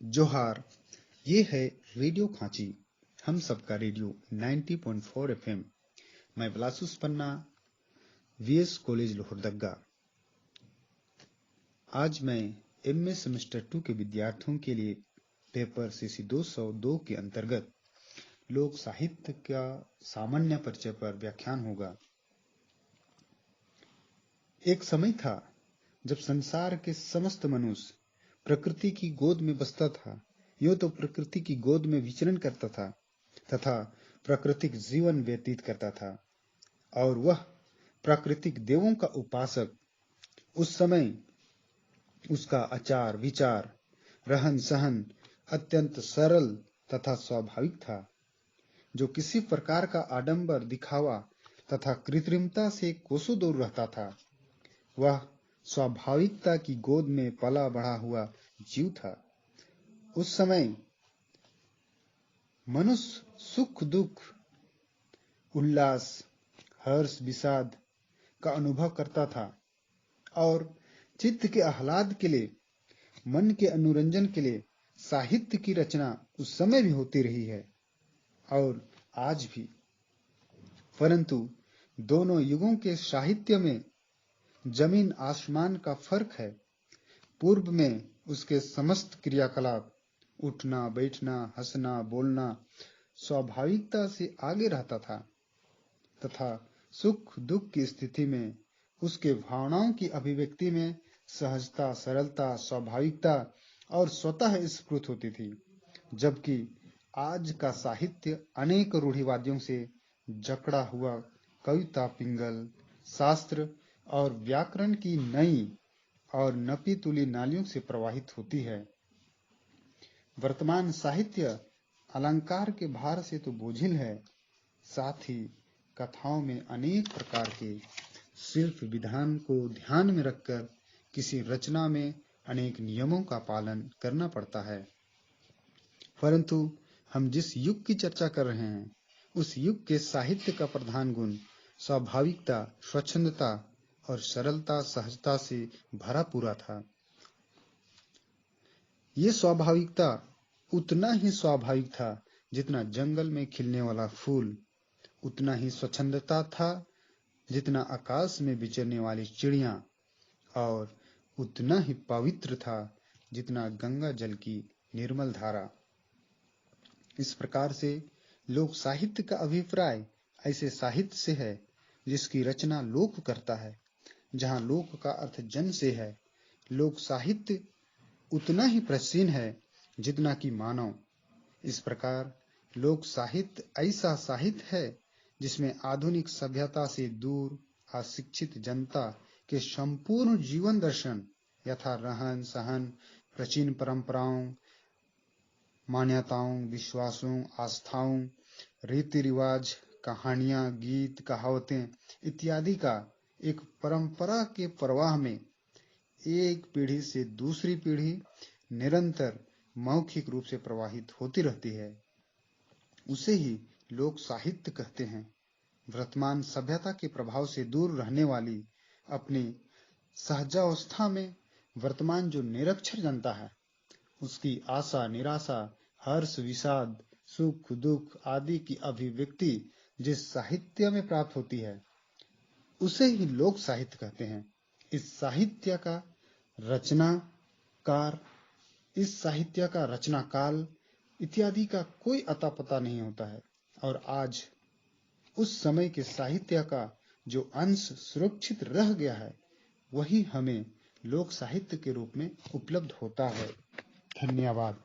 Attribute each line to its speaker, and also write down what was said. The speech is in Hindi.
Speaker 1: जोहार। ये है रेडियो खांची, हम सबका रेडियो 90.4 एफएम। मैं बलासुस पन्ना, वीएस कॉलेज लोहरदगा। आज मैं एमए सेमेस्टर 2 के विद्यार्थियों के लिए पेपर सीसी 202 के अंतर्गत लोक साहित्य का सामान्य परिचय पर व्याख्यान होगा। एक समय था जब संसार के समस्त मनुष्य प्रकृति की गोद में बसता था। यूं तो प्रकृति की गोद में विचरण करता था तथा प्राकृतिक जीवन व्यतीत करता था, और वह प्राकृतिक देवों का उपासक। उस समय उसका आचार विचार, रहन सहन अत्यंत सरल तथा स्वाभाविक था, जो किसी प्रकार का आडंबर, दिखावा तथा कृत्रिमता से कोसों दूर रहता था। वह स्वाभाविकता की गोद में पला बढ़ा हुआ जीव था। उस समय मनुष्य सुख दुख, उल्लास, हर्ष विषाद का अनुभव करता था, और चित्त के आह्लाद के लिए, मन के अनुरंजन के लिए साहित्य की रचना उस समय भी होती रही है और आज भी। परंतु दोनों युगों के साहित्य में जमीन आसमान का फर्क है। पूर्व में उसके समस्त क्रियाकलाप, उठना बैठना, हंसना बोलना स्वाभाविकता से आगे रहता था, तथा सुख दुख की स्थिति में उसके भावनाओं की अभिव्यक्ति में सहजता, सरलता, स्वाभाविकता और स्वतः स्फुरित होती थी। जबकि आज का साहित्य अनेक रूढ़िवादियों से जकड़ा हुआ कविता पिंगल, शास्त्र और व्याकरण की नई और नपी तुली नालियों से प्रवाहित होती है। वर्तमान साहित्य अलंकार के भार से तो बोझिल है, साथ ही कथाओं में अनेक प्रकार के शिल्प विधान को ध्यान में रखकर किसी रचना में अनेक नियमों का पालन करना पड़ता है। परंतु हम जिस युग की चर्चा कर रहे हैं, उस युग के साहित्य का प्रधान गुण स्वाभाविकता, स्वच्छंदता और सरलता, सहजता से भरा पूरा था। ये स्वाभाविकता उतना ही स्वाभाविक था जितना जंगल में खिलने वाला फूल, उतना ही स्वच्छंदता था जितना आकाश में विचरने वाली चिड़िया, और उतना ही पवित्र था जितना गंगा जल की निर्मल धारा। इस प्रकार से लोक साहित्य का अभिप्राय ऐसे साहित्य से है जिसकी रचना लोक करता है। जहाँ लोक का अर्थ जन से है, लोक साहित्य उतना ही प्राचीन है जितना कि मानव। इस प्रकार लोक साहित्य ऐसा साहित्य है जिसमें आधुनिक सभ्यता से दूर अशिक्षित जनता के संपूर्ण जीवन दर्शन यथा रहन सहन, प्राचीन परंपराओं, मान्यताओं, विश्वासों, आस्थाओं, रीति रिवाज, कहानियां, गीत, कहावतें इत्यादि का एक परंपरा के प्रवाह में एक पीढ़ी से दूसरी पीढ़ी निरंतर मौखिक रूप से प्रवाहित होती रहती है। उसे ही लोक साहित्य कहते हैं। वर्तमान सभ्यता के प्रभाव से दूर रहने वाली, अपनी सहजावस्था में वर्तमान जो निरक्षर जनता है, उसकी आशा निराशा, हर्ष विषाद, सुख दुख आदि की अभिव्यक्ति जिस साहित्य में प्राप्त होती है, उसे ही लोक साहित्य कहते हैं। इस साहित्य का रचनाकार, इस साहित्य का रचना काल इत्यादि का कोई अता पता नहीं होता है, और आज उस समय के साहित्य का जो अंश सुरक्षित रह गया है, वही हमें लोक साहित्य के रूप में उपलब्ध होता है। धन्यवाद।